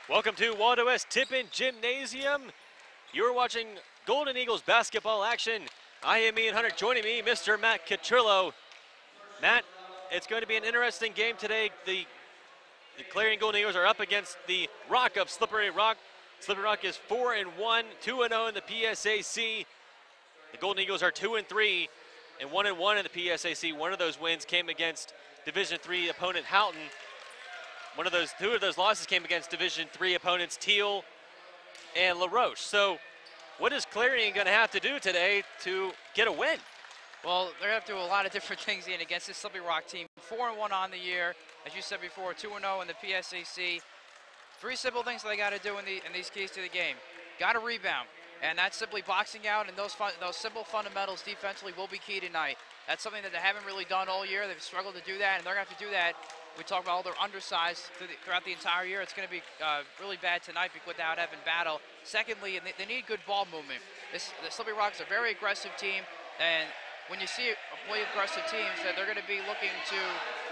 Welcome to Waldo West Tippin Gymnasium. You're watching Golden Eagles basketball action. I am Ian Hunter. Joining me, Mr. Matt Catrillo. Matt, it's going to be an interesting game today. The Clarion Golden Eagles are up against the Rock of Slippery Rock. Slippery Rock is 4-1, 2-0 in the PSAC. The Golden Eagles are 2-3 and 1-1 in the PSAC. One of those wins came against Division III opponent Houghton. Two of those losses came against Division III opponents Teal and LaRoche. So what is Clarion going to have to do today to get a win? Well, they're going to have to do a lot of different things, Ian, against this Slippery Rock team. 4-1 on the year, as you said before, 2-0 in the PSAC. Three simple things that they got to do in these keys to the game. Got to rebound, and that's simply boxing out, and those simple fundamentals defensively will be key tonight. That's something that they haven't really done all year. They've struggled to do that, and they're going to have to do that. We talk about all their undersized throughout the entire year. It's going to be really bad tonight without Evan Battle. Secondly, they need good ball movement. The Slippery Rock is a very aggressive team, and when you see play aggressive teams, that they're going to be looking to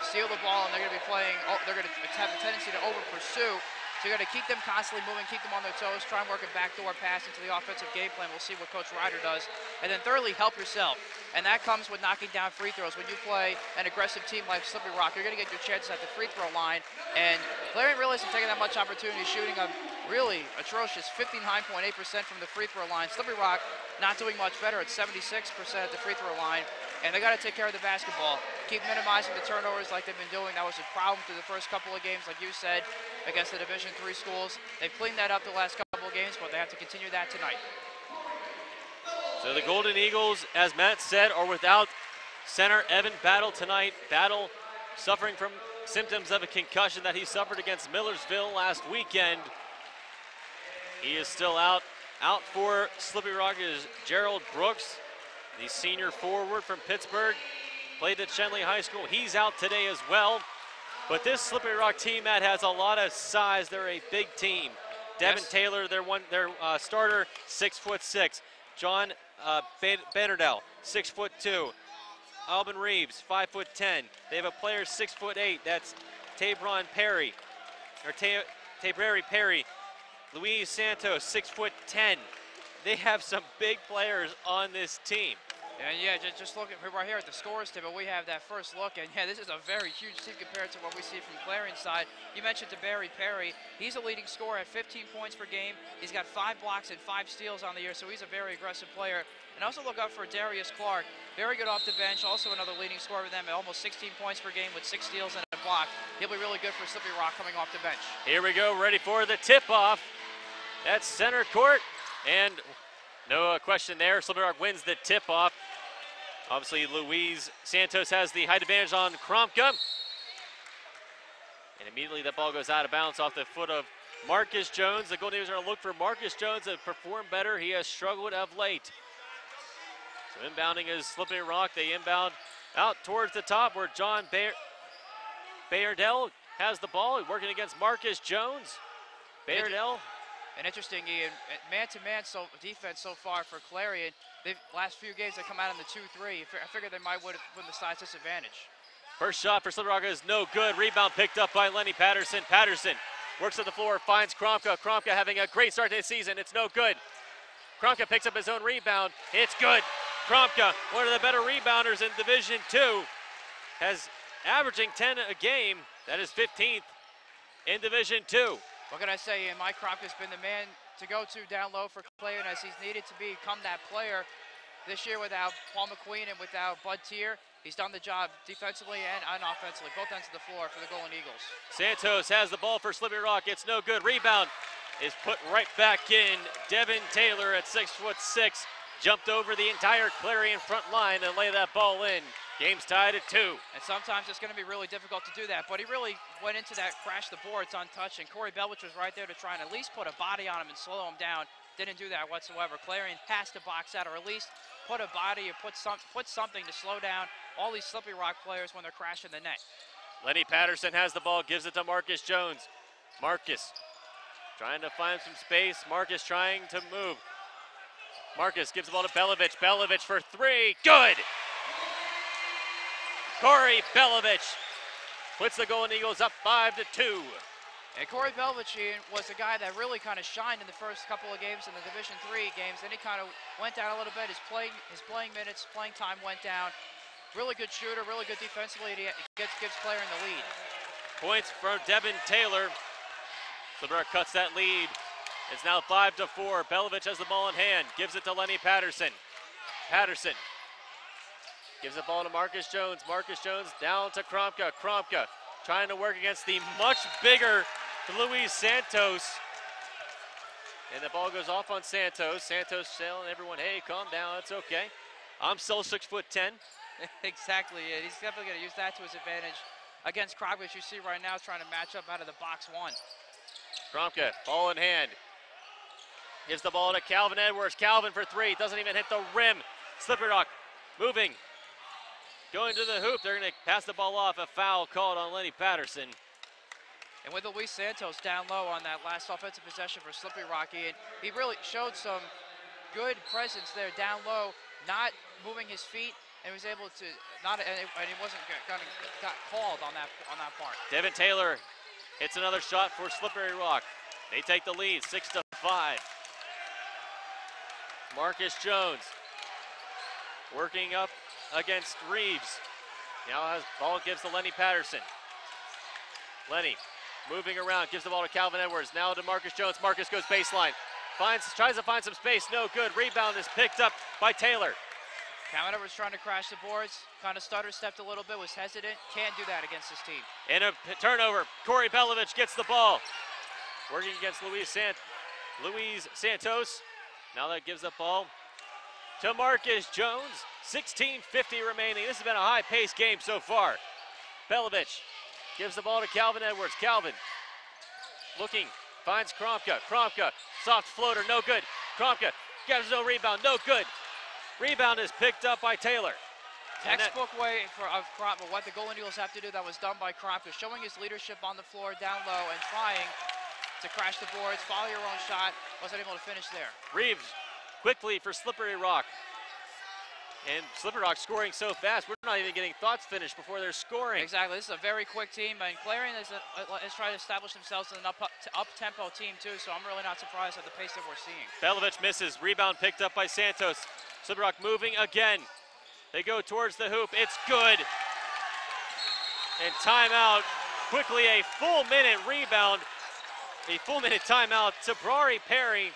steal the ball, and they're going to be playing. They're going to have a tendency to over pursue. So you got to keep them constantly moving, keep them on their toes, try and work a backdoor pass into the offensive game plan. We'll see what Coach Ryder does. And then thirdly, help yourself. And that comes with knocking down free throws. When you play an aggressive team like Slippery Rock, you're going to get your chances at the free throw line. And Clarion really isn't taking that much opportunity, shooting a really atrocious 59.8% from the free throw line. Slippery Rock not doing much better at 76% at the free throw line. And they got to take care of the basketball. Keep minimizing the turnovers like they've been doing. That was a problem through the first couple of games, like you said, against the Division III schools. They've cleaned that up the last couple of games, but they have to continue that tonight. So the Golden Eagles, as Matt said, are without center Evan Battle tonight. Battle suffering from symptoms of a concussion that he suffered against Millersville last weekend. He is still out. Out for Slippery Rock is Gerald Brooks, the senior forward from Pittsburgh. Played at Shenley High School. He's out today as well. But this Slippery Rock team, Matt, has a lot of size. They're a big team. Devin Taylor, their starter, 6'6". John Bannerdell, 6'2". Alvin Reeves, 5'10". They have a player 6'8". That's Tabron Perry, or Tabrary Perry. Luis Santos, 6'10". They have some big players on this team. And yeah, just looking right here at the scores table, we have that first look, and yeah, this is a very huge team compared to what we see from Clarion's side. You mentioned Tabrary Perry. He's a leading scorer at 15 points per game. He's got 5 blocks and 5 steals on the year, so he's a very aggressive player. And also look out for Darius Clark, very good off the bench, also another leading scorer for them at almost 16 points per game with 6 steals and a block. He'll be really good for Slippery Rock coming off the bench. Here we go, ready for the tip-off. That's center court, and no question there. Slippery Rock wins the tip-off. Obviously, Luis Santos has the height advantage on Kromka. And immediately that ball goes out of bounds off the foot of Marcus Jones. The Golden Eagles are going to look for Marcus Jones to perform better. He has struggled of late. So inbounding is Slippery Rock. They inbound out towards the top where John Bayardell has the ball. Working against Marcus Jones. Bayardell. And interesting, Ian, man-to-man defense so far for Clarion. Last few games they come out in the 2-3. I figured they might win the size disadvantage. First shot for Slippery Rock is no good. Rebound picked up by Lenny Patterson. Patterson works on the floor, finds Kromka. Kromka having a great start to the season. It's no good. Kromka picks up his own rebound. It's good. Kromka, one of the better rebounders in Division II, has averaging 10 a game. That is 15th in Division II. What can I say, Ian? Mike Kromka's been the man to go to down low for Clarion as he's needed to become that player this year without Paul McQueen and without Bud Tier. He's done the job defensively and offensively, both ends of the floor for the Golden Eagles. Santos has the ball for Slippery Rock. It's no good. Rebound is put right back in. Devin Taylor at 6'6", jumped over the entire Clarion front line and laid that ball in. Game's tied at 2. And sometimes it's going to be really difficult to do that, but he really went into that, crashed the boards untouched, and Corey Belwich was right there to try and at least put a body on him and slow him down. Didn't do that whatsoever. Clarion has to box out, or at least put a body or put something to slow down all these Slippery Rock players when they're crashing the net. Lenny Patterson has the ball, gives it to Marcus Jones. Marcus trying to find some space. Marcus trying to move. Marcus gives the ball to Belovich. Belovich for 3, good! Corey Belovich puts the Golden Eagles up 5-2. And Corey Belvicine was the guy that really kind of shined in the first couple of games in the Division III games. Then he kind of went down a little bit. His playing minutes, playing time went down. Really good shooter, really good defensively. He gives Clarion the lead. Points for Devin Taylor. Silver cuts that lead. It's now 5-4. Belovich has the ball in hand. Gives it to Lenny Patterson. Patterson gives the ball to Marcus Jones. Marcus Jones down to Kromka. Kromka trying to work against the much bigger Luis Santos. And the ball goes off on Santos. Santos telling everyone, hey, calm down, it's okay. I'm still 6'10". Exactly, yeah. He's definitely going to use that to his advantage against Kromka, which you see right now is trying to match up out of the box one. Kromka, ball in hand. Gives the ball to Calvin Edwards. Calvin for three, doesn't even hit the rim. Slippery Rock moving. Going to the hoop, they're going to pass the ball off. A foul called on Lenny Patterson. And with Luis Santos down low on that last offensive possession for Slippery Rocky, and he really showed some good presence there down low, not moving his feet, and was able to and he wasn't got called on that part. Devin Taylor hits another shot for Slippery Rock. They take the lead, 6-5. Marcus Jones working up against Reeves. Now has ball, gives to Lenny Patterson. Lenny moving around, gives the ball to Calvin Edwards. Now to Marcus Jones. Marcus goes baseline. Tries to find some space, no good. Rebound is picked up by Taylor. Calvin Edwards trying to crash the boards, kind of stepped a little bit, was hesitant. Can't do that against this team. And a turnover. Corey Belovich gets the ball. Working against Luis Santos. Now that gives the ball to Marcus Jones. 16:50 remaining. This has been a high-paced game so far. Belovich gives the ball to Calvin Edwards. Calvin looking, finds Kromka. Kromka, soft floater, no good. Kromka gets no rebound, no good. Rebound is picked up by Taylor. Textbook way of Kromka, what the Golden Eagles have to do, that was done by Kromka, showing his leadership on the floor down low and trying to crash the boards, follow your own shot, wasn't able to finish there. Reeves quickly for Slippery Rock. And Slippery Rock scoring so fast, we're not even getting thoughts finished before they're scoring. Exactly, this is a very quick team, and Clarion is trying to establish themselves as an up-tempo team too, so I'm really not surprised at the pace that we're seeing. Belovich misses, rebound picked up by Santos. Slippery Rock moving again. They go towards the hoop, it's good. And timeout, quickly a full minute rebound. A full minute timeout. Tabrari Perry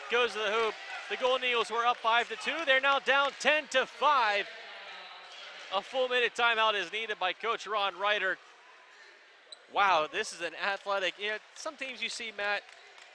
goes to the hoop. The Golden Eagles were up 5-2. They're now down 10-5. A full minute timeout is needed by Coach Ron Ryder. Wow, this is an athletic. You know, some teams you see, Matt,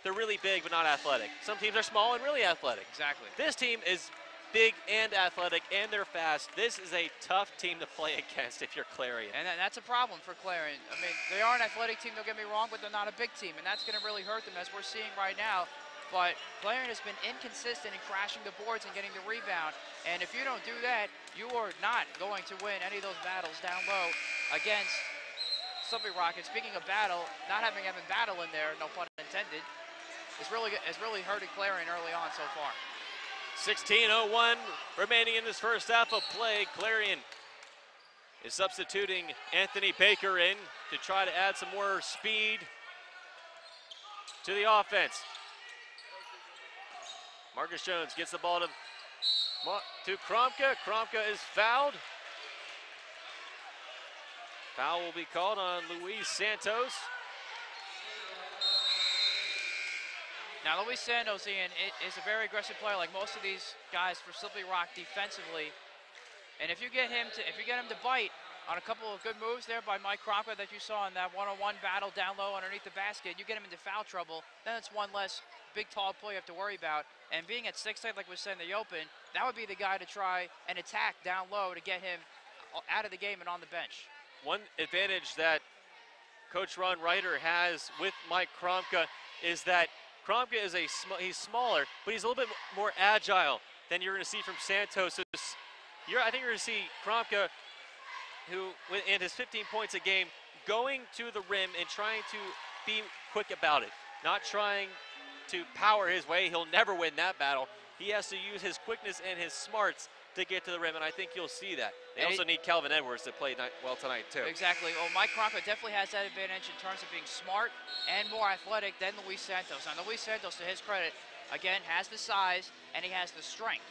they're really big but not athletic. Some teams are small and really athletic. Exactly. This team is big and athletic, and they're fast. This is a tough team to play against if you're Clarion. And that's a problem for Clarion. I mean, they are an athletic team, don't get me wrong, but they're not a big team, and that's going to really hurt them, as we're seeing right now. But Clarion has been inconsistent in crashing the boards and getting the rebound. And if you don't do that, you are not going to win any of those battles down low against Slippery Rock. And speaking of battle, not having Evan Battle in there, no pun intended, is really hurting Clarion early on so far. 16:01 remaining in this first half of play. Clarion is substituting Anthony Baker in to try to add some more speed to the offense. Marcus Jones gets the ball to Kromka. Kromka is fouled. Foul will be called on Luis Santos. Now, Luis Santos, Ian, is a very aggressive player, like most of these guys for Slippery Rock defensively. And if you get him to bite on a couple of good moves there by Mike Kromka that you saw in that one-on-one battle down low underneath the basket, you get him into foul trouble, then it's one less big, tall play you have to worry about. And being at 6'8", like we said in the open, that would be the guy to try and attack down low to get him out of the game and on the bench. One advantage that Coach Ron Ryder has with Mike Kromka is that Kromka is he's smaller, but he's a little bit more agile than you're going to see from Santos. So I think you're going to see Kromka, who in his 15 points a game, going to the rim and trying to be quick about it, not trying to power his way. He'll never win that battle. He has to use his quickness and his smarts to get to the rim, and I think you'll see that. They And also need Calvin Edwards to play well tonight, too. Exactly. Well, Mike Kronka definitely has that advantage in terms of being smart and more athletic than Luis Santos. Now, Luis Santos, to his credit, again, has the size and he has the strength,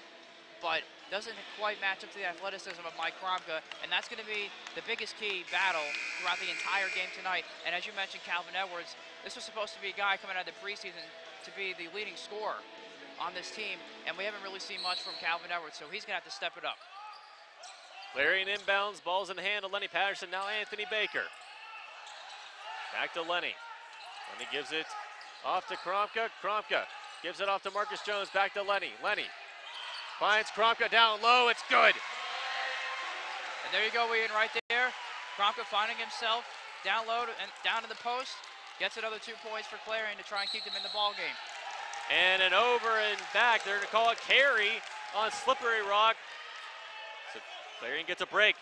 but doesn't quite match up to the athleticism of Mike Kronka, and that's going to be the biggest key battle throughout the entire game tonight. And as you mentioned, Calvin Edwards, this was supposed to be a guy coming out of the preseason to be the leading scorer on this team, and we haven't really seen much from Calvin Edwards, so he's going to have to step it up. Clarion inbounds, ball's in the hand of Lenny Patterson, now Anthony Baker. Back to Lenny. Lenny gives it off to Kromka. Kromka gives it off to Marcus Jones, back to Lenny. Lenny finds Kromka down low, it's good. And there you go, Ian, right there. Kromka finding himself down low and down to the post. Gets another 2 points for Clarion to try and keep them in the ball game. And an over and back. They're going to call it carry on Slippery Rock. So Clarion gets a break.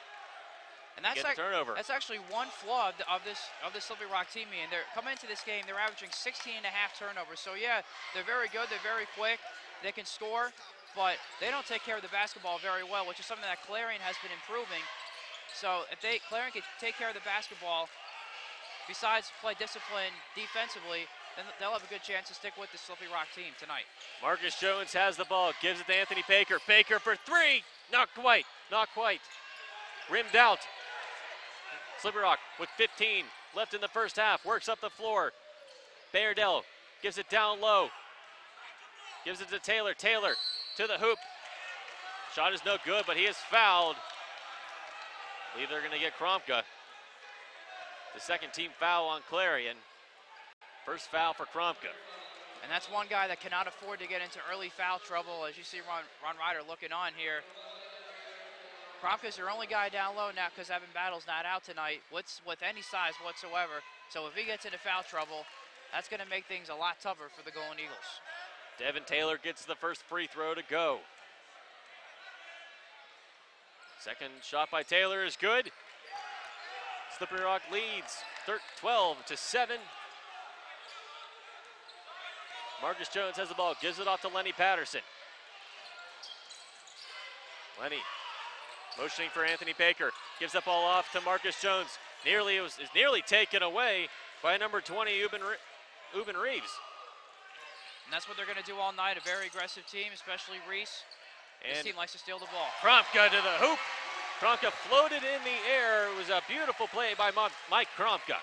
And that's like, turnover. That's actually one flaw of this Slippery Rock team. And they're coming into this game, they're averaging 16.5 turnovers. So yeah, they're very good, they're very quick, they can score, but they don't take care of the basketball very well, which is something that Clarion has been improving. So if Clarion can take care of the basketball, besides play discipline defensively, then they'll have a good chance to stick with the Slippery Rock team tonight. Marcus Jones has the ball, gives it to Anthony Baker. Baker for three, not quite, not quite. Rimmed out. Slippery Rock with 15 left in the first half, works up the floor. Bayardell gives it down low. Gives it to Taylor. Taylor to the hoop. Shot is no good, but he is fouled. I believe they're going to get Kromka. The second team foul on Clarion. First foul for Kromka. And that's one guy that cannot afford to get into early foul trouble. As you see Ron Ryder looking on here. Kromka's their only guy down low now because Evan Battle's not out tonight with any size whatsoever. So if he gets into foul trouble, that's going to make things a lot tougher for the Golden Eagles. Devin Taylor gets the first free throw to go. Second shot by Taylor is good. Slippery Rock leads 12-7. Marcus Jones has the ball, gives it off to Lenny Patterson. Lenny motioning for Anthony Baker, gives that ball off to Marcus Jones. Is nearly taken away by number 20, Uben Reeves. And that's what they're going to do all night, a very aggressive team, especially Reese. This team likes to steal the ball. Kromka to the hoop. Kromka floated in the air. It was a beautiful play by Mike Kromka.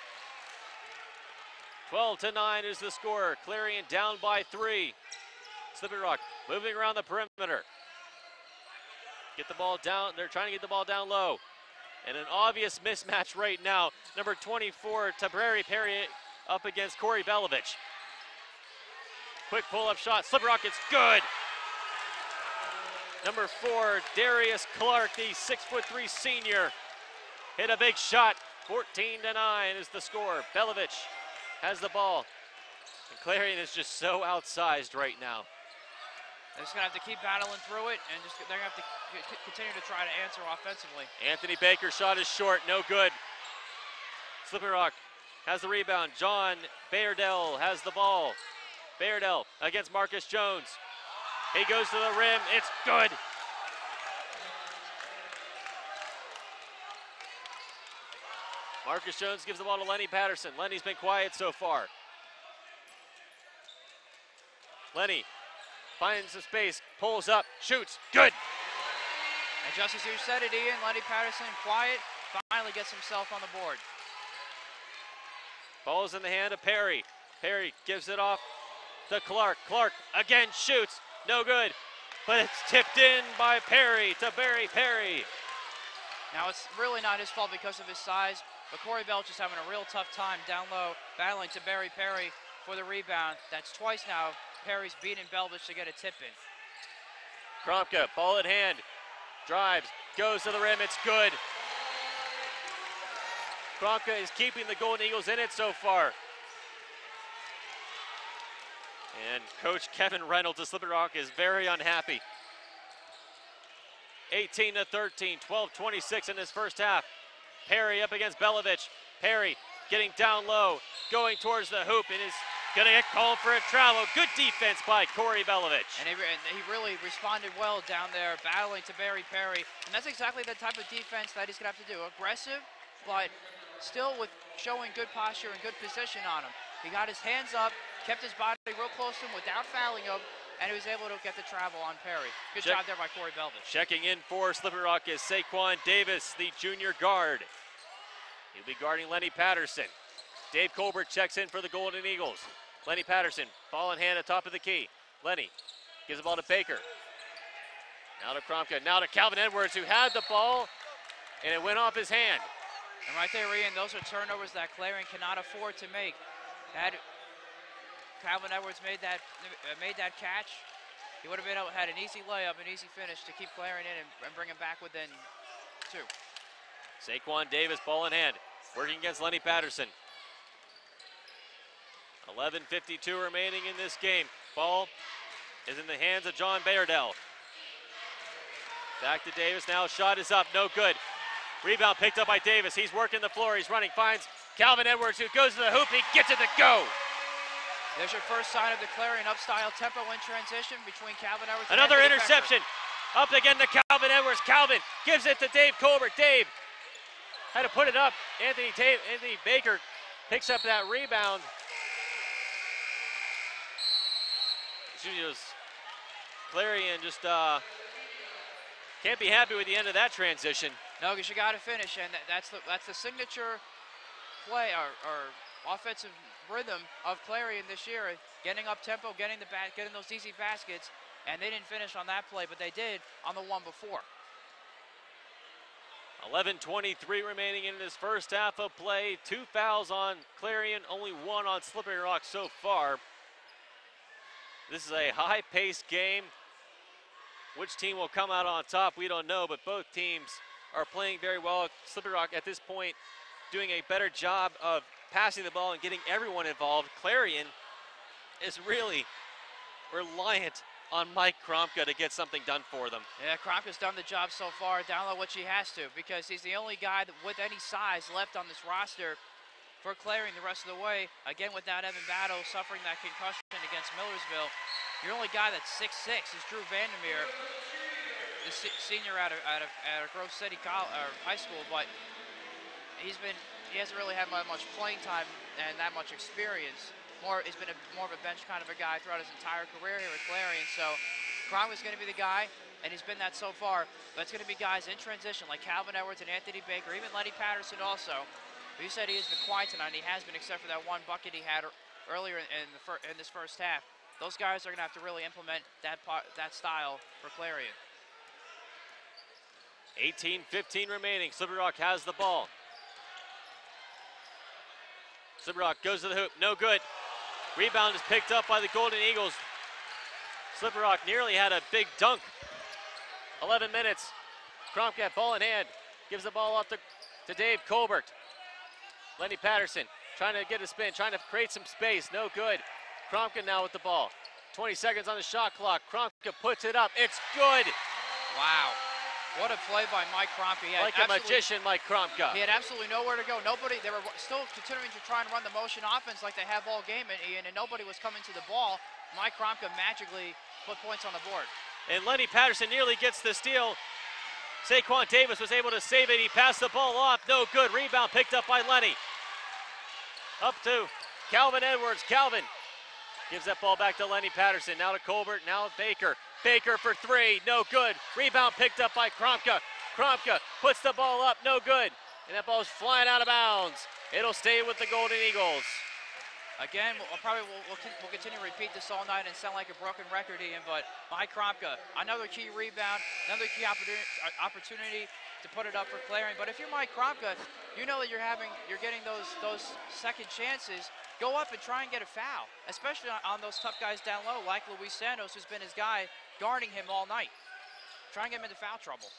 12-9 is the score. Clarion down by 3. Slippery Rock moving around the perimeter. Get the ball down. They're trying to get the ball down low. And an obvious mismatch right now. Number 24, Tabreri Perry up against Corey Belovich. Quick pull-up shot. Slippery Rock, it's good. Number 4, Darius Clark, the 6'3" senior, hit a big shot. 14-9 is the score. Belovich has the ball. And Clarion is just so outsized right now. They're just going to have to keep battling through it, and they're going to have to continue to try to answer offensively. Anthony Baker's shot is short, no good. Slippery Rock has the rebound. John Bayardell has the ball. Bayardell against Marcus Jones. He goes to the rim, it's good. Marcus Jones gives the ball to Lenny Patterson. Lenny's been quiet so far. Lenny finds the space, pulls up, shoots, good. And just as you said it, Ian, Lenny Patterson, quiet, finally gets himself on the board. Ball's in the hand of Perry. Perry gives it off to Clark. Clark again shoots, no good. But it's tipped in by Perry to Barry Perry. Now it's really not his fault because of his size, but Corey Belch is having a real tough time down low, battling to Barry Perry for the rebound. That's twice now Perry's beating Belvich to get a tip in. Kromka, ball in hand, drives, goes to the rim, it's good. Kromka is keeping the Golden Eagles in it so far. And Coach Kevin Reynolds of Slippery Rock is very unhappy. 18-13, 12-26 in this first half. Perry up against Belovich. Perry getting down low, going towards the hoop. It is Gonna get called for a travel. Good defense by Corey Belovich. And he really responded well down there, battling to Barry Perry. And that's exactly the type of defense that he's gonna have to do. Aggressive, but still with showing good posture and good position on him. He got his hands up, kept his body real close to him without fouling him, and he was able to get the travel on Perry. Good job there by Corey Belovich. Checking in for Slippery Rock is Saquon Davis, the junior guard. He'll be guarding Lenny Patterson. Dave Colbert checks in for the Golden Eagles. Lenny Patterson, ball in hand at top of the key. Lenny gives the ball to Baker. Now to Kromka, now to Calvin Edwards, who had the ball, and it went off his hand. And right there, Ian, those are turnovers that Clarion cannot afford to make. Had Calvin Edwards made that catch, he would have had an easy layup, an easy finish to keep Clarion in and bring him back within 2. Saquon Davis, ball in hand, working against Lenny Patterson. 11:52 remaining in this game. Ball is in the hands of John Bayardell. Back to Davis, now shot is up, no good. Rebound picked up by Davis, he's working the floor, he's running, finds Calvin Edwards, who goes to the hoop, he gets it to go. There's your first sign of the Clarion up-style tempo in transition between Calvin Edwards and another Anthony interception. Becker. Up again to Calvin Edwards. Calvin gives it to Dave Colbert. Dave had to put it up. Anthony Baker picks up that rebound. Clarion just can't be happy with the end of that transition. No, because you got to finish, and that's the signature play or offensive rhythm of Clarion this year. Getting up tempo, getting those easy baskets, and they didn't finish on that play, but they did on the one before. 11:23 remaining in this first half of play. 2 fouls on Clarion, only 1 on Slippery Rock so far. This is a high-paced game. Which team will come out on top, we don't know, but both teams are playing very well. Slippery Rock at this point doing a better job of passing the ball and getting everyone involved. Clarion is really reliant on Mike Kromka to get something done for them. Yeah, Kromka's done the job so far, download what she has to, because he's the only guy with any size left on this roster for Clarion the rest of the way. Again, without Evan Battle suffering that concussion against Millersville, your only guy that's 6'6" is Drew Vandermeer, the senior out of Grove City High School, but he hasn't really had much playing time and that much experience. He's been more of a bench kind of a guy throughout his entire career here at Clarion. So Kromka's going to be the guy, and he's been that so far. But it's going to be guys in transition like Calvin Edwards and Anthony Baker, even Lenny Patterson also. But you said he has been quiet tonight, and he has been, except for that one bucket he had earlier in this first half. Those guys are going to have to really implement that style for Clarion. 18:15 remaining. Slippery Rock has the ball. Slippery Rock goes to the hoop, no good. Rebound is picked up by the Golden Eagles. Slippery Rock nearly had a big dunk. 11 minutes. Kromka, ball in hand, gives the ball off to Dave Colbert. Lenny Patterson trying to get a spin, trying to create some space, no good. Kromka now with the ball. 20 seconds on the shot clock. Kromka puts it up, it's good. Wow. What a play by Mike Kromka. Like a magician, Mike Kromka. He had absolutely nowhere to go. They were still continuing to try and run the motion offense like they have all game, Ian, and nobody was coming to the ball. Mike Kromka magically put points on the board. And Lenny Patterson nearly gets the steal. Saquon Davis was able to save it. He passed the ball off, no good. Rebound picked up by Lenny. Up to Calvin Edwards. Calvin gives that ball back to Lenny Patterson. Now to Colbert, now Baker. Baker for 3, no good. Rebound picked up by Kromka. Kromka puts the ball up, no good. And that ball's flying out of bounds. It'll stay with the Golden Eagles. Again, we'll continue to repeat this all night and sound like a broken record, Ian, but Mike Kromka, another key rebound, another key opportunity to put it up for Clarion. But if you're Mike Kromka, you know that you're getting those second chances. Go up and try and get a foul, especially on those tough guys down low, like Luis Santos, who's been his guy guarding him all night. Try and get him into foul trouble.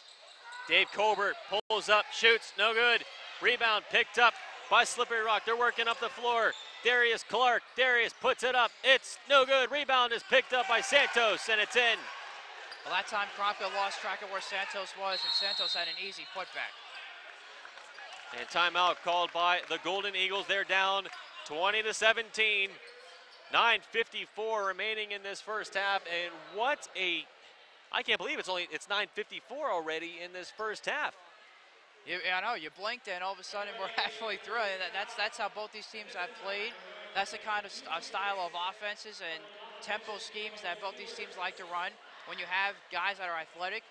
Dave Colbert pulls up, shoots, no good. Rebound picked up by Slippery Rock. They're working up the floor. Darius Clark. Darius puts it up. It's no good. Rebound is picked up by Santos, and it's in. Well, that time Kromka lost track of where Santos was, and Santos had an easy putback. And timeout called by the Golden Eagles. They're down 20-17. 9:54 remaining in this first half, and I can't believe it's 9:54 already in this first half. Yeah, I know, you blinked and all of a sudden we're halfway through. That's how both these teams have played. That's the kind of style of offenses and tempo schemes that both these teams like to run. When you have guys that are athletic,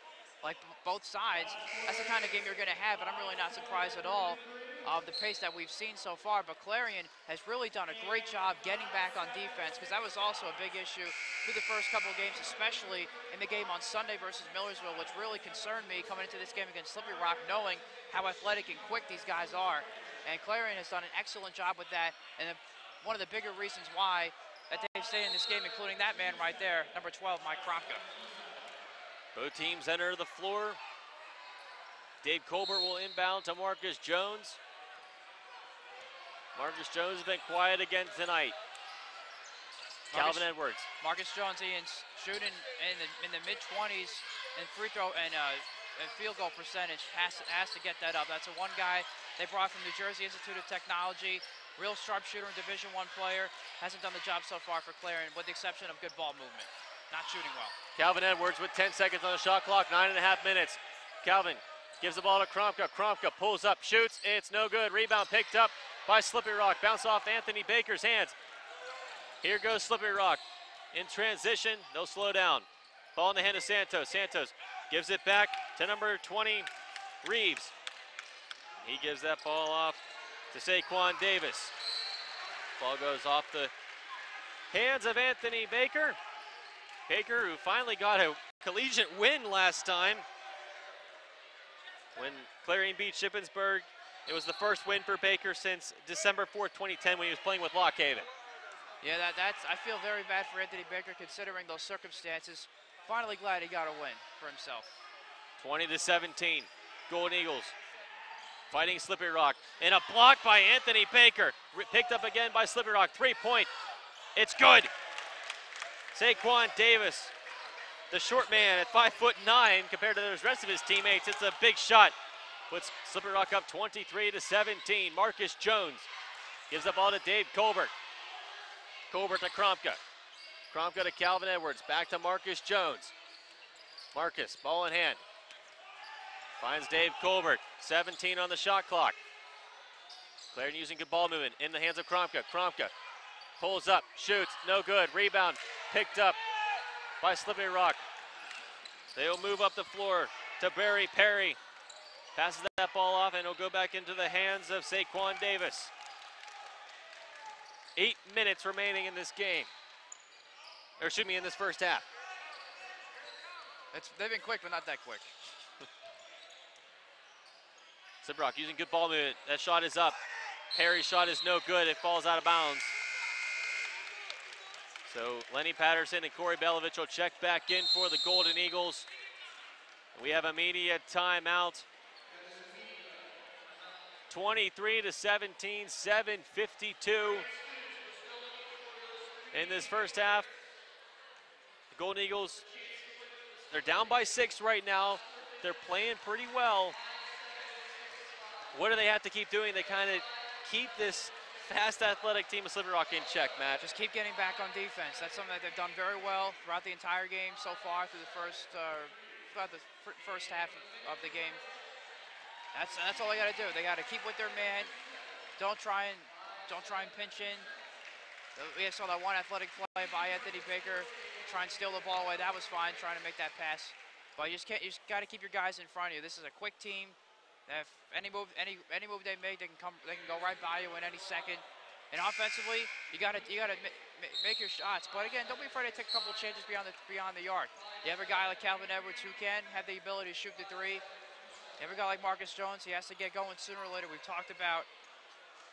like both sides, that's the kind of game you're going to have, and I'm really not surprised at all of the pace that we've seen so far. But Clarion has really done a great job getting back on defense, because that was also a big issue through the first couple of games, especially in the game on Sunday versus Millersville, which really concerned me coming into this game against Slippery Rock, knowing how athletic and quick these guys are. And Clarion has done an excellent job with that, and one of the bigger reasons why that they've stayed in this game, including that man right there, number 12, Mike Kropka. Both teams enter the floor. Dave Colbert will inbound to Marcus Jones. Marcus Jones has been quiet again tonight. Calvin Edwards. Marcus Jones, Ian's shooting in the mid-20s and free throw and field goal percentage, has to get that up. That's the one guy they brought from New Jersey Institute of Technology. Real sharpshooter and Division I player. Hasn't done the job so far for Clarion, with the exception of good ball movement. Not shooting well. Calvin Edwards with 10 seconds on the shot clock, 9.5 minutes. Calvin gives the ball to Kromka. Kromka pulls up, shoots. It's no good. Rebound picked up by Slippery Rock. Bounce off Anthony Baker's hands. Here goes Slippery Rock in transition. They'll slow down. Ball in the hand of Santos. Santos gives it back to number 20, Reeves. He gives that ball off to Saquon Davis. Ball goes off the hands of Anthony Baker. Baker, who finally got a collegiate win last time when Clarion beat Shippensburg. It was the first win for Baker since December 4th, 2010, when he was playing with Lock Haven. Yeah, I feel very bad for Anthony Baker considering those circumstances. Finally glad he got a win for himself. 20-17, Golden Eagles fighting Slippery Rock. And a block by Anthony Baker. Picked up again by Slippery Rock. 3-point. It's good. Saquon Davis, the short man at 5'9" compared to the rest of his teammates. It's a big shot. Puts Slippery Rock up 23-17. Marcus Jones gives the ball to Dave Colbert. Colbert to Kromka. Kromka to Calvin Edwards. Back to Marcus Jones. Marcus, ball in hand. Finds Dave Colbert. 17 on the shot clock. Clarion using good ball movement in the hands of Kromka. Kromka pulls up, shoots, no good. Rebound picked up by Slippery Rock. They'll move up the floor to Barry Perry. Passes that ball off, and it'll go back into the hands of Saquon Davis. 8 minutes remaining in this game. Or excuse me, in this first half. They've been quick, but not that quick. Slippery Rock using good ball movement. That shot is up. Perry's shot is no good. It falls out of bounds. So Lenny Patterson and Corey Belovich will check back in for the Golden Eagles. We have immediate timeout. 23-17, 7:52 in this first half. The Golden Eagles, they're down by 6 right now. They're playing pretty well. What do they have to keep doing? They kind of keep this fast athletic team of Slippery Rock in check, Matt. Just keep getting back on defense. That's something that they've done very well throughout the entire game so far, through the first half of the game. That's all they got to do. They got to keep with their man. Don't try and pinch in. We saw that one athletic play by Anthony Baker, try and steal the ball away. That was fine, trying to make that pass. But you just got to keep your guys in front of you. This is a quick team. If any move they make, they can go right by you in any second. And offensively, you got to make your shots. But again, don't be afraid to take a couple of changes beyond the yard. You have a guy like Calvin Edwards who can have the ability to shoot the three. You have a guy like Marcus Jones. He has to get going sooner or later. We've talked about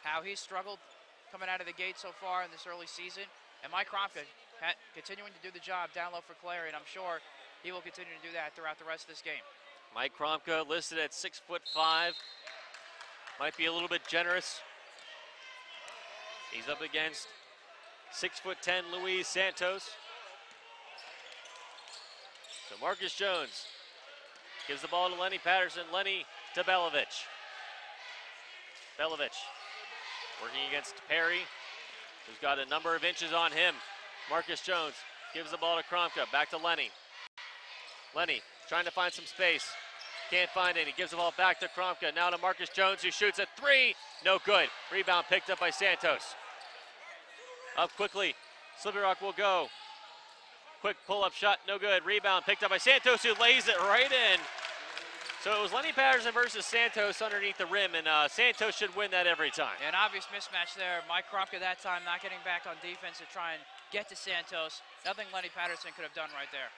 how he's struggled coming out of the gate so far in this early season. And Mike Kropka continuing to do the job down low for Clarion. I'm sure he will continue to do that throughout the rest of this game. Mike Kromka listed at 6'5". Might be a little bit generous. He's up against 6'10" Luis Santos. So Marcus Jones gives the ball to Lenny Patterson. Lenny to Belovich. Belovich working against Perry. who's got a number of inches on him. Marcus Jones gives the ball to Kromka, back to Lenny. Lenny trying to find some space. Can't find any. Gives the ball back to Kromka. Now to Marcus Jones, who shoots a three. No good. Rebound picked up by Santos. Up quickly. Slippery Rock will go. Quick pull-up shot, no good. Rebound picked up by Santos, who lays it right in. So it was Lenny Patterson versus Santos underneath the rim, and Santos should win that every time. An obvious mismatch there. Mike Kromka that time not getting back on defense to try and get to Santos. Nothing Lenny Patterson could have done right there.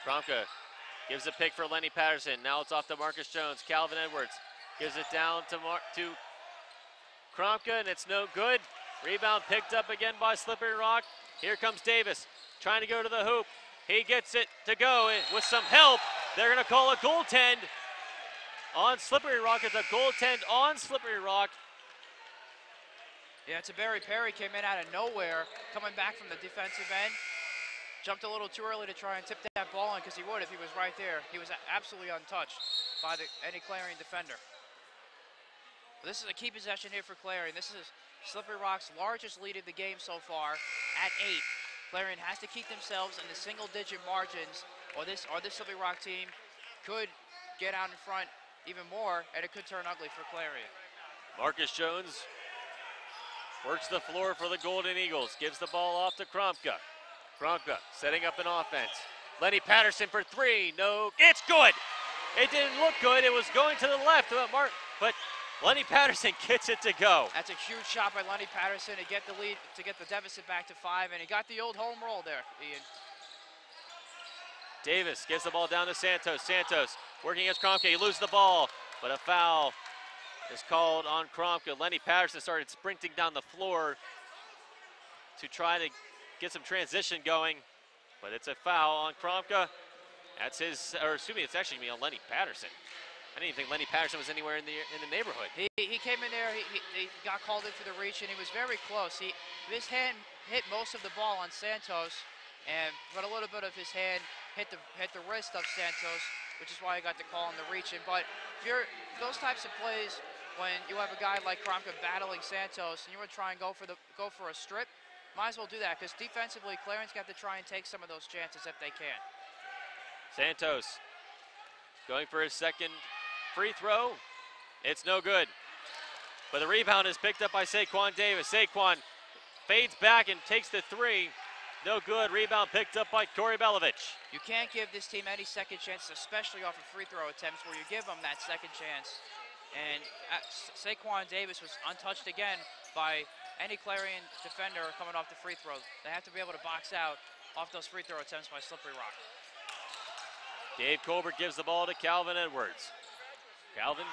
Kromka gives a pick for Lenny Patterson. Now it's off to Marcus Jones. Calvin Edwards gives it down to Kromka, and it's no good. Rebound picked up again by Slippery Rock. Here comes Davis, trying to go to the hoop. He gets it to go with some help. They're going to call a goaltend on Slippery Rock. It's a goaltend on Slippery Rock. Yeah, Barry Perry came in out of nowhere, coming back from the defensive end. Jumped a little too early to try and tip that ball in, because he would if he was right there. He was absolutely untouched by any Clarion defender. This is a key possession here for Clarion. This is Slippery Rock's largest lead of the game so far at 8. Clarion has to keep themselves in the single-digit margins, or this Slippery Rock team could get out in front even more, and it could turn ugly for Clarion. Marcus Jones works the floor for the Golden Eagles. Gives the ball off to Kromka. Kromka setting up an offense. Lenny Patterson for three. No, it's good. It didn't look good. It was going to the left, but Lenny Patterson gets it to go. That's a huge shot by Lenny Patterson to get the lead, to get the deficit back to 5, and he got the old home roll there, Ian. Davis gets the ball down to Santos. Santos working against Kromka. He loses the ball, but a foul is called on Kromka. Lenny Patterson started sprinting down the floor to try to get some transition going, but it's a foul on Kromka. That's his, or excuse me, it's actually me on Lenny Patterson. I didn't even think Lenny Patterson was anywhere in the neighborhood. He came in there, he got called in for the reach, and he was very close. His hand hit most of the ball on Santos, but a little bit of his hand hit the wrist of Santos, which is why he got the call on the reaching. But those types of plays, when you have a guy like Kromka battling Santos, and you want to try and go for a strip, might as well do that, because defensively, Clarion's got to try and take some of those chances if they can. Santos going for his second free throw. It's no good. But the rebound is picked up by Saquon Davis. Saquon fades back and takes the three. No good. Rebound picked up by Corey Belovich. You can't give this team any second chances, especially off of free throw attempts, where you give them that second chance. And Saquon Davis was untouched again by any Clarion defender coming off the free throw. They have to be able to box out off those free throw attempts by Slippery Rock. Dave Colbert gives the ball to Calvin Edwards. Calvin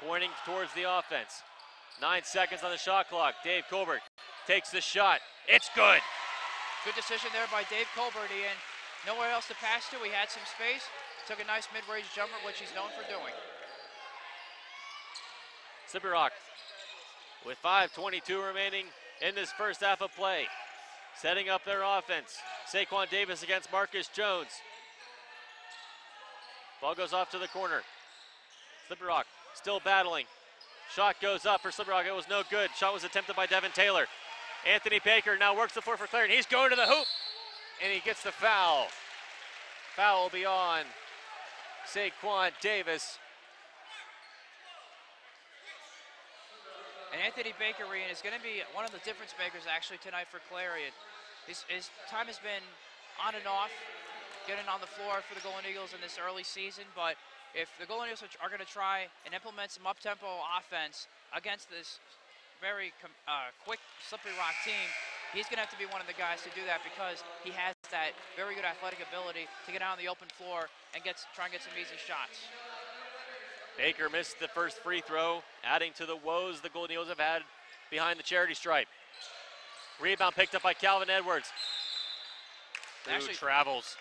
pointing towards the offense. 9 seconds on the shot clock. Dave Colbert takes the shot. It's good. Good decision there by Dave Colbert, Ian. Nowhere else to pass to. He had some space. Took a nice mid-range jumper, which he's known for doing. Slippery Rock with 5:22 remaining in this first half of play. Setting up their offense. Saquon Davis against Marcus Jones. Ball goes off to the corner. Slippery Rock still battling. Shot goes up for Slippery Rock. It was no good. Shot was attempted by Devin Taylor. Anthony Baker now works the floor for Clarion. He's going to the hoop, and he gets the foul. Foul will be on Saquon Davis. And Anthony Baker, Ian, is going to be one of the difference makers actually tonight for Clarion. His time has been on and off, getting on the floor for the Golden Eagles in this early season, but if the Golden Eagles are going to try and implement some up-tempo offense against this very quick Slippery Rock team, he's going to have to be one of the guys to do that, because he has that very good athletic ability to get out on the open floor and try and get some easy shots. Baker missed the first free throw, adding to the woes the Golden Eagles have had behind the charity stripe. Rebound picked up by Calvin Edwards. Actually travels.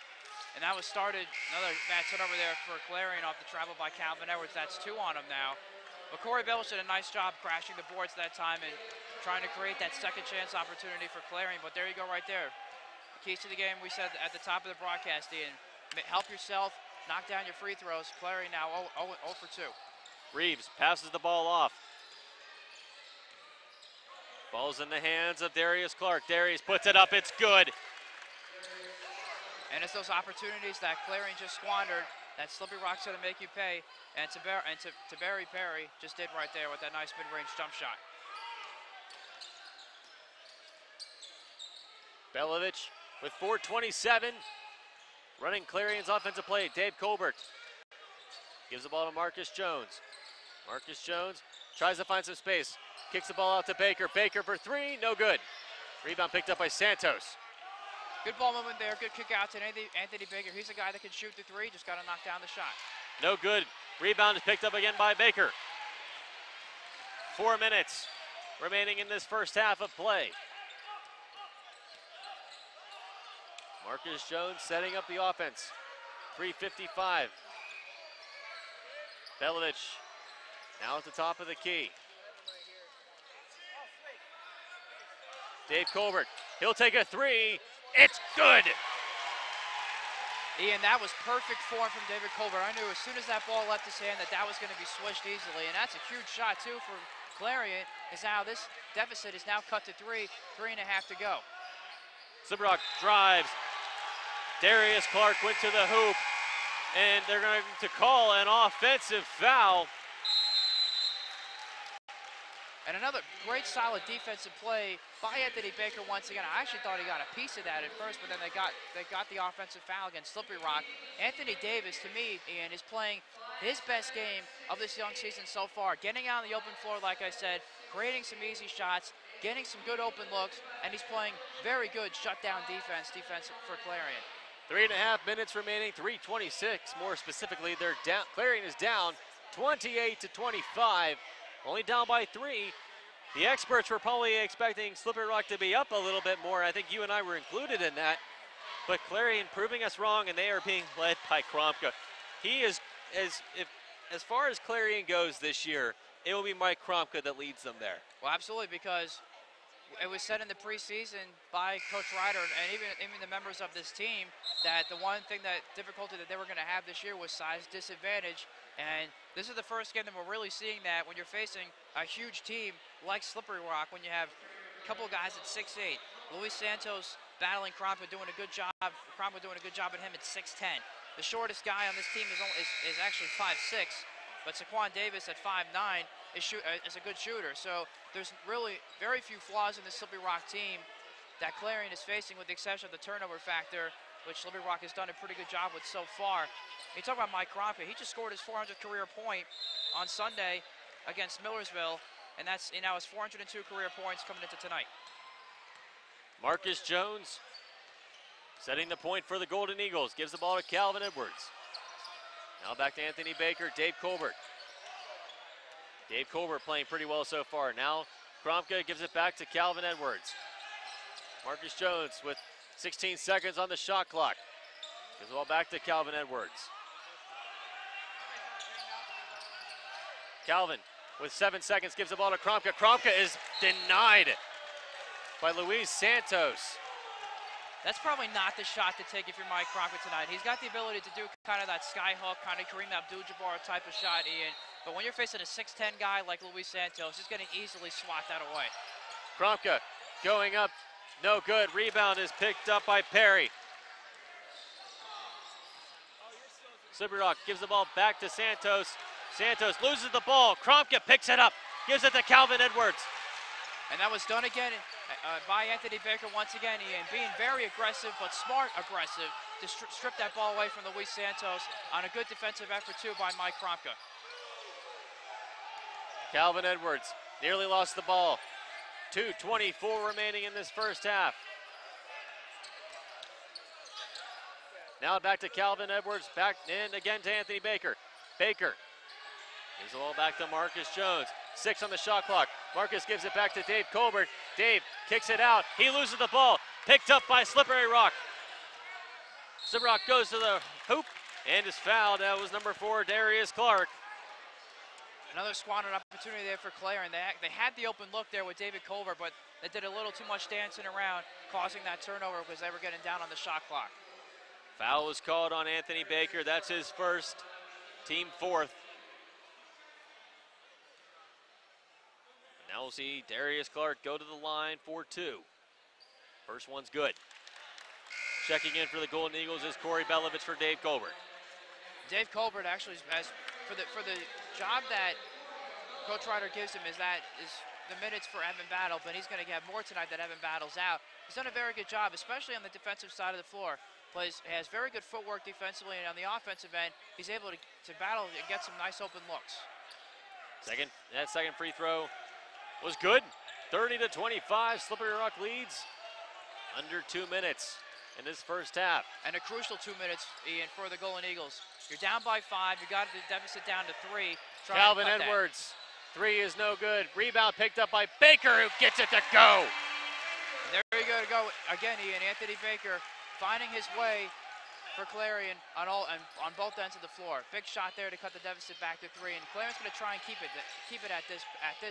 And that was started, another bad turnover there for Clarion off the travel by Calvin Edwards. That's 2 on him now. But Corey Bellis did a nice job crashing the boards that time and trying to create that second chance opportunity for Clarion. But there you go right there. The keys to the game, we said at the top of the broadcast, Ian. Help yourself, knock down your free throws. Clarion now 0 for 2. Reeves passes the ball off. Ball's in the hands of Darius Clark. Darius puts it up, it's good. And it's those opportunities that Clarion just squandered that Slippery Rock's going to make you pay. And Tabari Perry just did right there with that nice mid-range jump shot. Belovich with 4:27. Running Clarion's offensive play. Dave Colbert gives the ball to Marcus Jones. Marcus Jones tries to find some space. Kicks the ball out to Baker. Baker for three, no good. Rebound picked up by Santos. Good ball movement there, good kick out to Anthony Baker. He's a guy that can shoot the three, just got to knock down the shot. No good. Rebound is picked up again by Baker. 4 minutes remaining in this first half of play. Marcus Jones setting up the offense. 3:55. Belovich now at the top of the key. Dave Colbert, he'll take a three. It's good. Ian, that was perfect form from David Colbert. I knew as soon as that ball left his hand that was going to be swished easily, and that's a huge shot too for Clarion. Is now this deficit is now cut to 3.5 to go. Slippery Rock drives. Darius Clark went to the hoop, and they're going to call an offensive foul. And another great solid defensive play by Anthony Baker once again. I actually thought he got a piece of that at first, but then they got the offensive foul against Slippery Rock. Anthony Davis, to me, Ian, is playing his best game of this young season so far. Getting out on the open floor, like I said, creating some easy shots, getting some good open looks, and he's playing very good shutdown defense for Clarion. 3.5 minutes remaining, 3:26 more specifically. They're down. Clarion is down 28-25. Only down by 3. The experts were probably expecting Slippery Rock to be up a little bit more. I think you and I were included in that. But Clarion proving us wrong, and they are being led by Kromka. He is, as far as Clarion goes this year, it will be Mike Kromka that leads them there. Well, absolutely, because it was said in the preseason by Coach Ryder and even the members of this team that the one thing difficulty that they were going to have this year was size disadvantage. And this is the first game that we're really seeing that when you're facing a huge team like Slippery Rock, when you have a couple guys at 6'8". Luis Santos battling Kromka, doing a good job. Kromka doing a good job at him at 6'10". The shortest guy on this team is actually 5'6", but Saquon Davis at 5'9" is a good shooter. So there's really very few flaws in the Slippery Rock team that Clarion is facing, with the exception of the turnover factor, which Slippery Rock has done a pretty good job with so far. You talk about Mike Kromka, he just scored his 400th career point on Sunday against Millersville, and that's now his 402 career points coming into tonight. Marcus Jones setting the point for the Golden Eagles, gives the ball to Calvin Edwards. Now back to Anthony Baker, Dave Colbert. Dave Colbert playing pretty well so far. Now Kromka gives it back to Calvin Edwards. Marcus Jones with 16 seconds on the shot clock. Gives the ball back to Calvin Edwards. Calvin with 7 seconds gives the ball to Kromka. Kromka is denied by Luis Santos. That's probably not the shot to take if you're Mike Kromka tonight. He's got the ability to do kind of that skyhook, kind of Kareem Abdul-Jabbar type of shot, Ian. But when you're facing a 6'10" guy like Luis Santos, he's going to easily swat that away. Kromka going up, no good. Rebound is picked up by Perry. Slippery Rock gives the ball back to Santos. Santos loses the ball. Kromka picks it up, gives it to Calvin Edwards. And that was done again by Anthony Baker once again, Ian, being very aggressive, but smart aggressive to strip that ball away from Luis Santos on a good defensive effort too by Mike Kromka. Calvin Edwards nearly lost the ball. 2:24 remaining in this first half. Now back to Calvin Edwards, back in again to Anthony Baker. Baker gives the ball back to Marcus Jones. 6 on the shot clock. Marcus gives it back to Dave Colbert. Dave kicks it out. He loses the ball. Picked up by Slippery Rock. Slippery Rock goes to the hoop and is fouled. That was number 4, Darius Clark. Another squandered opportunity there for Clarion. They had the open look there with David Colbert, but they did a little too much dancing around, causing that turnover because they were getting down on the shot clock. Foul was called on Anthony Baker. That's his first, team 4th. Now we'll see Darius Clark go to the line for 2. First one's good. Checking in for the Golden Eagles is Corey Belovich for Dave Colbert. Dave Colbert actually has, for the job that Coach Ryder gives him is the minutes for Evan Battle, but he's going to get more tonight that Evan Battle's out. He's done a very good job, especially on the defensive side of the floor. Has very good footwork defensively, and on the offensive end, he's able to battle and get some nice open looks. That second free throw was good. 30-25, Slippery Rock leads under 2 minutes in this first half. And a crucial 2 minutes, Ian, for the Golden Eagles. You're down by 5, you got the deficit down to 3. Calvin Edwards, 3 is no good. Rebound picked up by Baker, who gets it to go. There you go again, Ian. Anthony Baker finding his way for Clarion on both ends of the floor. Big shot there to cut the deficit back to 3, and Clarion's going to try and keep it at this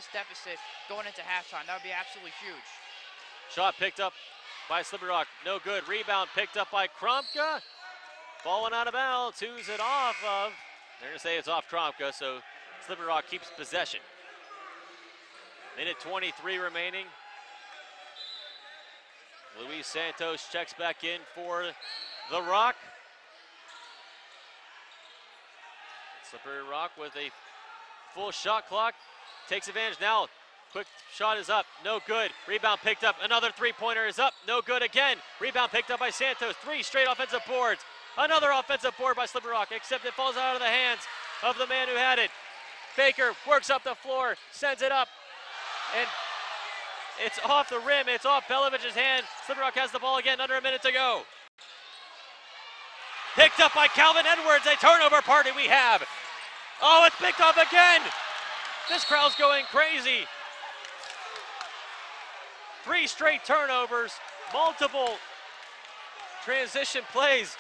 deficit going into halftime. That would be absolutely huge. Shot picked up by Slippery Rock, no good. Rebound picked up by Kromka. Falling out of bounds. Who's it off of? They're going to say it's off Kromka, so Slippery Rock keeps possession. Minute 23 remaining. Luis Santos checks back in for the Rock. Slippery Rock with a full shot clock. Takes advantage now. Quick shot is up, no good. Rebound picked up, another three-pointer is up, no good again. Rebound picked up by Santos, 3 straight offensive boards. Another offensive board by Slippery Rock, except it falls out of the hands of the man who had it. Baker works up the floor, sends it up, and it's off the rim, it's off Belovich's hand. Slippery Rock has the ball again, under a minute to go. Picked up by Calvin Edwards, a turnover party we have. Oh, it's picked up again. This crowd's going crazy. 3 straight turnovers, multiple transition plays,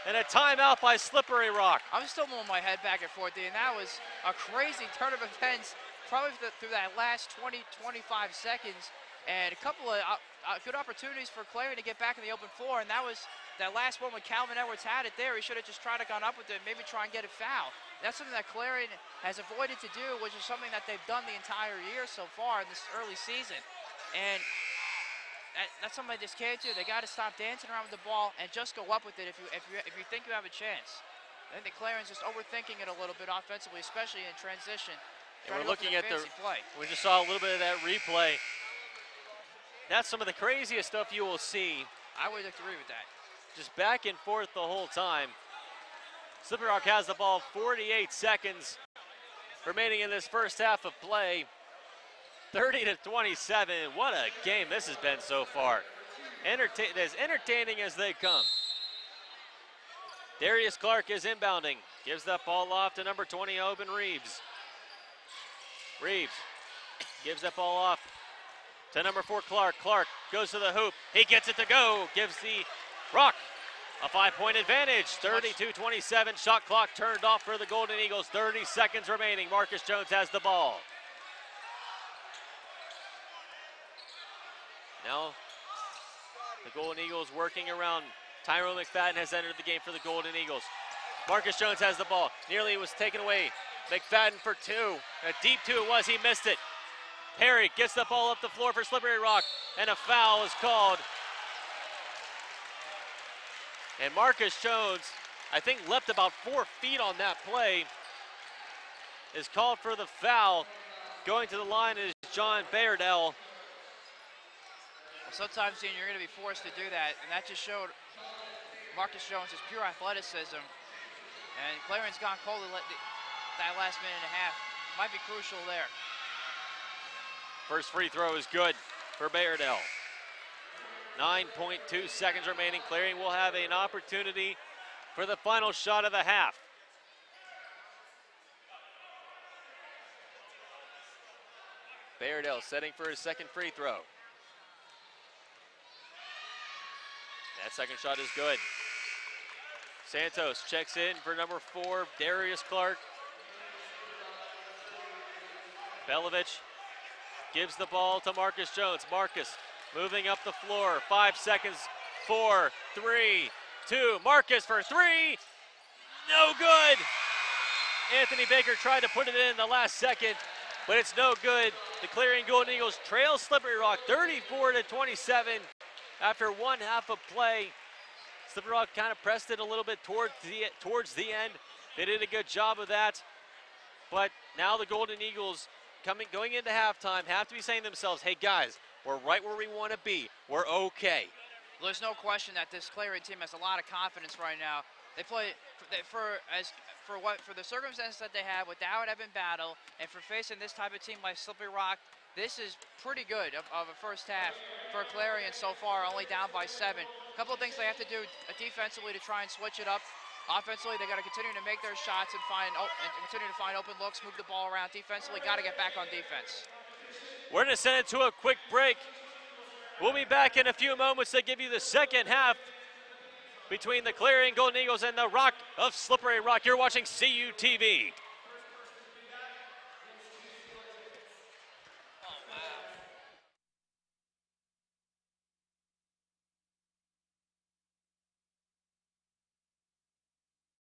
and a timeout by Slippery Rock. I'm still moving my head back and forth, and that was a crazy turn of events, probably through that last 20-25 seconds, and a couple of good opportunities for Clarion to get back in the open floor, and that last one when Calvin Edwards had it there, he should have just tried to gone up with it, maybe try and get a foul. That's something that Clarion has avoided to do, which is something that they've done the entire year so far in this early season. And that's something they just can't do. They got to stop dancing around with the ball and just go up with it if you think you have a chance. I think the Clarion's just overthinking it a little bit offensively, especially in transition. And we're looking at we just saw a little bit of that replay. That's some of the craziest stuff you will see. I would agree with that. Just back and forth the whole time. Slippery Rock has the ball, 48 seconds remaining in this first half of play. 30-27, what a game this has been so far. As entertaining as they come. Darius Clark is inbounding, gives that ball off to number 20, Oben Reeves. Reeves gives that ball off to number 4, Clark. Clark goes to the hoop, he gets it to go, gives the Rock a 5-point advantage. 32-27, shot clock turned off for the Golden Eagles. 30 seconds remaining. Marcus Jones has the ball. Now the Golden Eagles working around. Tyrone McFadden has entered the game for the Golden Eagles. Marcus Jones has the ball. Nearly was taken away. McFadden for 2. A deep 2 it was, he missed it. Perry gets the ball up the floor for Slippery Rock, and a foul is called. And Marcus Jones, I think, leapt about 4 feet on that play, is called for the foul. Going to the line is John Bayardell. Well, sometimes, Dean, you're going to be forced to do that, and that just showed Marcus Jones' pure athleticism. And Clarion's gone cold that last minute and a half. Might be crucial there. First free throw is good for Bayardell. 9.2 seconds remaining. Clarion will have an opportunity for the final shot of the half. Bayardell setting for his second free throw. That second shot is good. Santos checks in for number 4, Darius Clark. Belovich gives the ball to Marcus Jones. Marcus moving up the floor, 5 seconds, 4, 3, 2. Marcus for 3, no good. Anthony Baker tried to put it in the last second, but it's no good. The Clarion Golden Eagles trail Slippery Rock 34-27 after one half of play. Slippery Rock kind of pressed it a little bit towards the end. They did a good job of that, but now the Golden Eagles going into halftime have to be saying to themselves, hey guys, we're right where we want to be. We're okay. Well, there's no question that this Clarion team has a lot of confidence right now. They play for the circumstances that they have without Evan Battle, and for facing this type of team like Slippery Rock. This is pretty good of a first half for Clarion so far, only down by 7. A couple of things they have to do defensively to try and switch it up. Offensively, they got to continue to make their shots and continue to find open looks, move the ball around. Defensively, got to get back on defense. We're going to send it to a quick break. We'll be back in a few moments to give you the second half between the Clarion Golden Eagles and the Rock of Slippery Rock. You're watching CUTV.